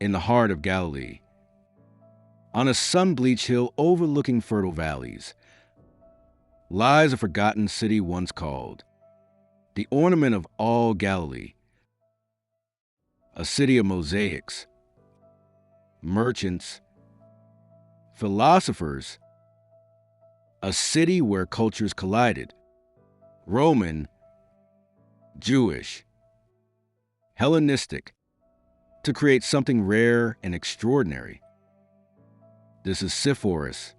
in the heart of Galilee, on a sun-bleached hill overlooking fertile valleys, lies a forgotten city once called the ornament of all Galilee, a city of mosaics, merchants, philosophers, a city where cultures collided, Roman, Jewish, Hellenistic, to create something rare and extraordinary. This is Sepphoris,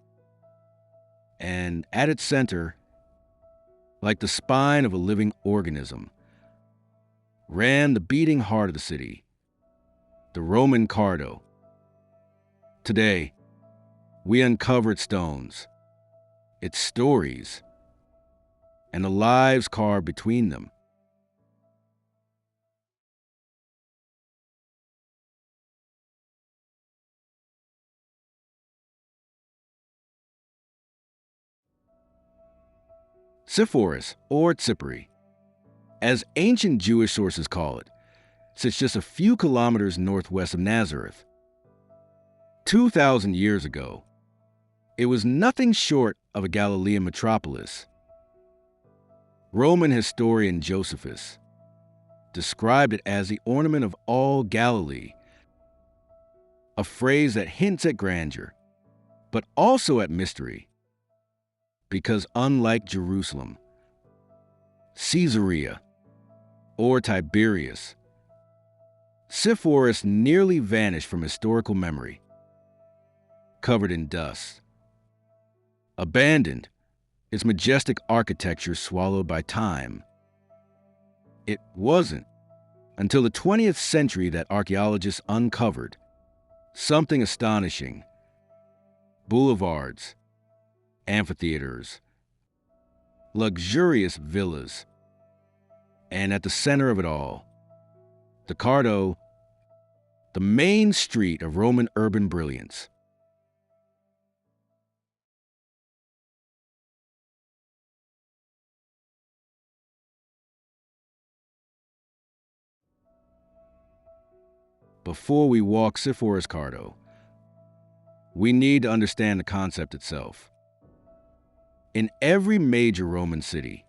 and at its center, like the spine of a living organism, ran the beating heart of the city, the Roman Cardo. Today, we uncover its stones, its stories, and the lives carved between them. Sepphoris, or Tsippari, as ancient Jewish sources call it, sits just a few kilometers northwest of Nazareth. 2,000 years ago, it was nothing short of a Galilean metropolis. Roman historian Josephus described it as the ornament of all Galilee, a phrase that hints at grandeur, but also at mystery, because unlike Jerusalem, Caesarea, or Tiberias, Sepphoris nearly vanished from historical memory, covered in dust. Abandoned, its majestic architecture swallowed by time. It wasn't until the 20th century that archaeologists uncovered something astonishing: boulevards, amphitheaters, luxurious villas, and at the center of it all, the Cardo, the main street of Roman urban brilliance. Before we walk Sepphoris Cardo, we need to understand the concept itself. In every major Roman city,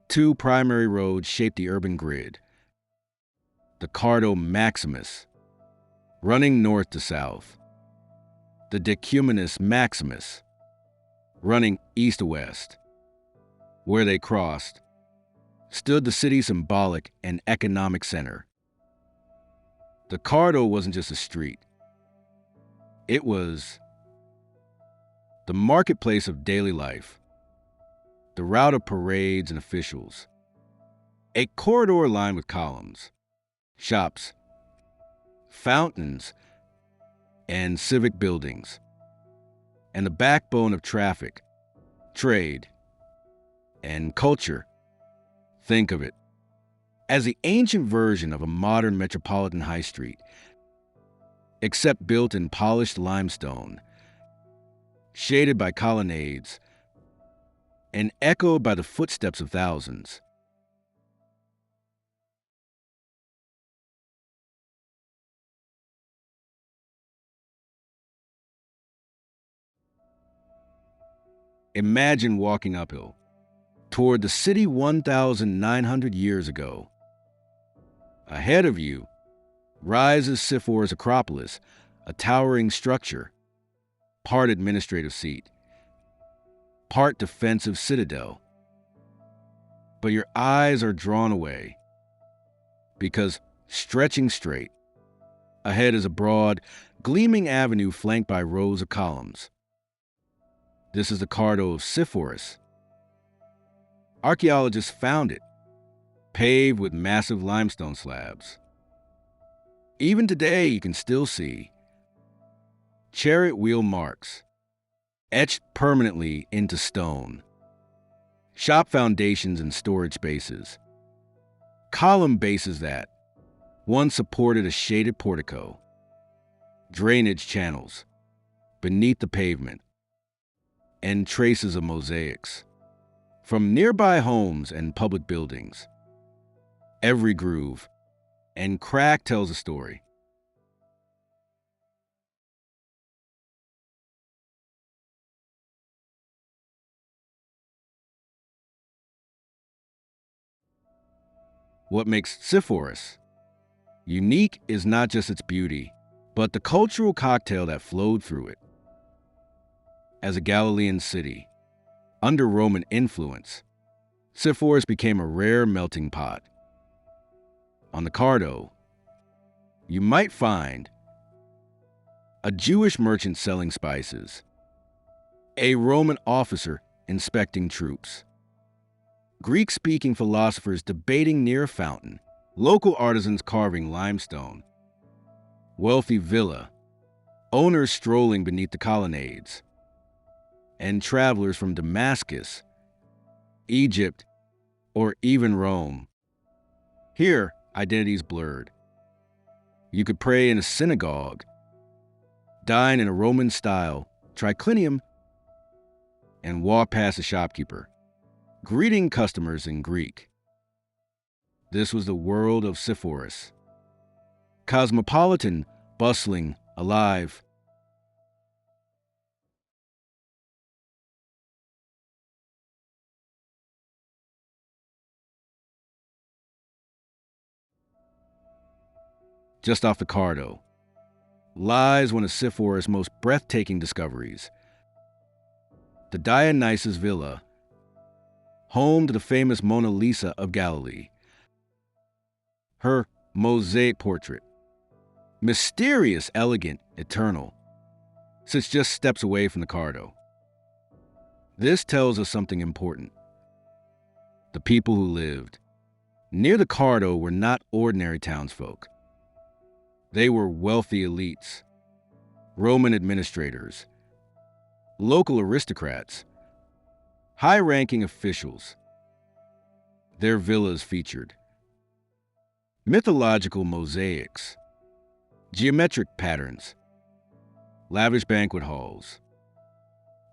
two primary roads shape the urban grid: the Cardo Maximus, running north to south, the Decumanus Maximus, running east to west. Where they crossed stood the city's symbolic and economic center. The Cardo wasn't just a street. It was the marketplace of daily life, the route of parades and officials, a corridor lined with columns, shops, fountains, and civic buildings, and the backbone of traffic, trade, and culture. Think of it as the ancient version of a modern metropolitan high street, except built in polished limestone, shaded by colonnades, and echoed by the footsteps of thousands. Imagine walking uphill toward the city 1,900 years ago. Ahead of you rises Sepphoris Acropolis, a towering structure, part administrative seat, part defensive citadel. But your eyes are drawn away because, stretching straight, ahead is a broad, gleaming avenue flanked by rows of columns. This is the Cardo of Sepphoris. Archaeologists found it, paved with massive limestone slabs. Even today, you can still see chariot wheel marks etched permanently into stone, shop foundations and storage spaces, column bases that once supported a shaded portico, drainage channels beneath the pavement, and traces of mosaics from nearby homes and public buildings. Every groove and crack tells a story. What makes Sepphoris unique is not just its beauty, but the cultural cocktail that flowed through it. As a Galilean city, under Roman influence, Sepphoris became a rare melting pot. On the Cardo, you might find a Jewish merchant selling spices, a Roman officer inspecting troops, Greek-speaking philosophers debating near a fountain, local artisans carving limestone, wealthy villa owners strolling beneath the colonnades, and travelers from Damascus, Egypt, or even Rome. Here, identities blurred. You could pray in a synagogue, dine in a Roman-style triclinium, and walk past a shopkeeper, greeting customers in Greek. This was the world of Sepphoris. Cosmopolitan, bustling, alive. Just off the Cardo lies one of Sepphoris' most breathtaking discoveries, the Dionysus Villa, home to the famous Mona Lisa of Galilee. Her mosaic portrait, mysterious, elegant, eternal, sits just steps away from the Cardo. This tells us something important. The people who lived near the Cardo were not ordinary townsfolk. They were wealthy elites, Roman administrators, local aristocrats, high-ranking officials. Their villas featured mythological mosaics, geometric patterns, lavish banquet halls,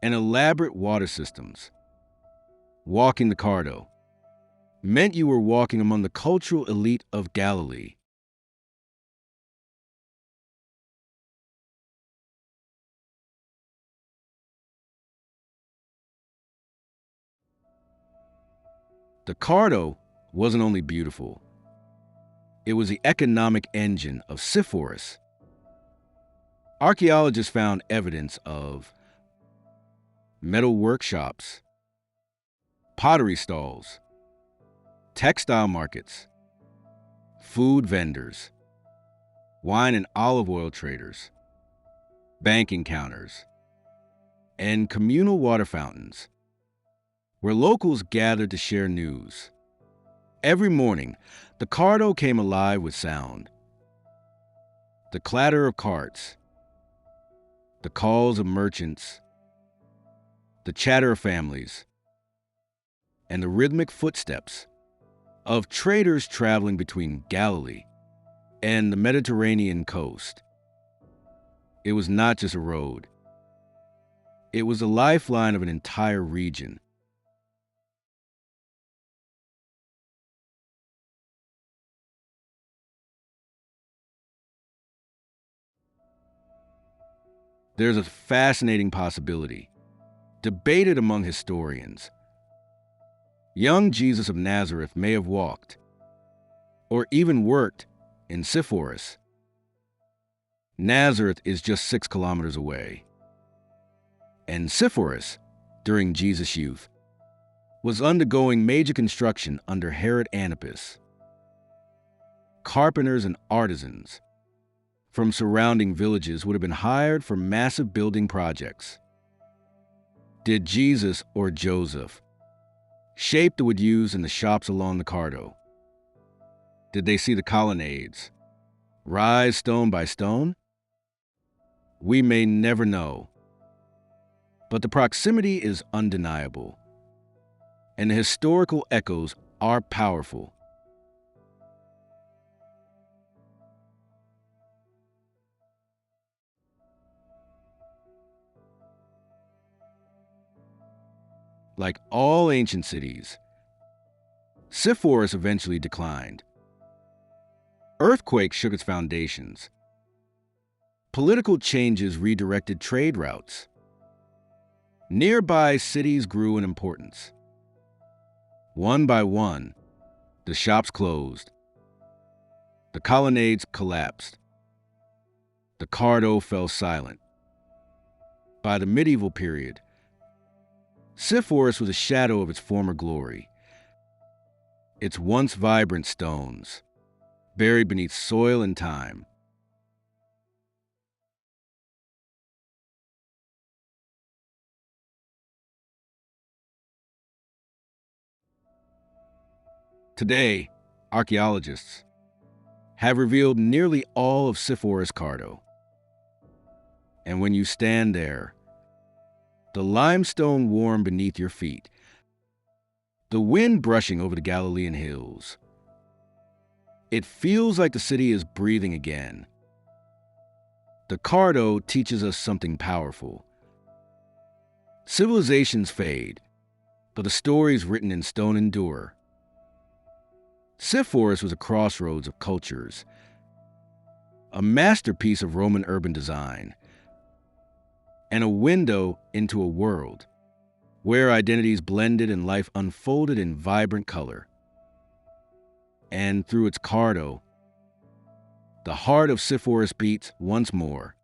and elaborate water systems. Walking the Cardo meant you were walking among the cultural elite of Galilee. The Cardo wasn't only beautiful, it was the economic engine of Sepphoris. Archaeologists found evidence of metal workshops, pottery stalls, textile markets, food vendors, wine and olive oil traders, banking counters, and communal water fountains, where locals gathered to share news. Every morning, the Cardo came alive with sound. The clatter of carts, the calls of merchants, the chatter of families, and the rhythmic footsteps of traders traveling between Galilee and the Mediterranean coast. It was not just a road. It was the lifeline of an entire region. There's a fascinating possibility, debated among historians. Young Jesus of Nazareth may have walked, or even worked, in Sepphoris. Nazareth is just 6 kilometers away. And Sepphoris, during Jesus' youth, was undergoing major construction under Herod Antipas. Carpenters and artisans from surrounding villages would have been hired for massive building projects. Did Jesus or Joseph shape the wood used in the shops along the Cardo? Did they see the colonnades rise stone by stone? We may never know, but the proximity is undeniable, and the historical echoes are powerful. Like all ancient cities, Sepphoris eventually declined. Earthquakes shook its foundations. Political changes redirected trade routes. Nearby cities grew in importance. One by one, The shops closed. The colonnades collapsed. The Cardo fell silent. By the medieval period, Sepphoris was a shadow of its former glory. Its once vibrant stones, buried beneath soil and time. Today, archaeologists have revealed nearly all of Sepphoris Cardo. And when you stand there, the limestone warm beneath your feet, the wind brushing over the Galilean hills, it feels like the city is breathing again. The Cardo teaches us something powerful. Civilizations fade, but the stories written in stone endure. Sepphoris was a crossroads of cultures, a masterpiece of Roman urban design, and a window into a world where identities blended and life unfolded in vibrant color. And through its Cardo, the heart of Sepphoris beats once more.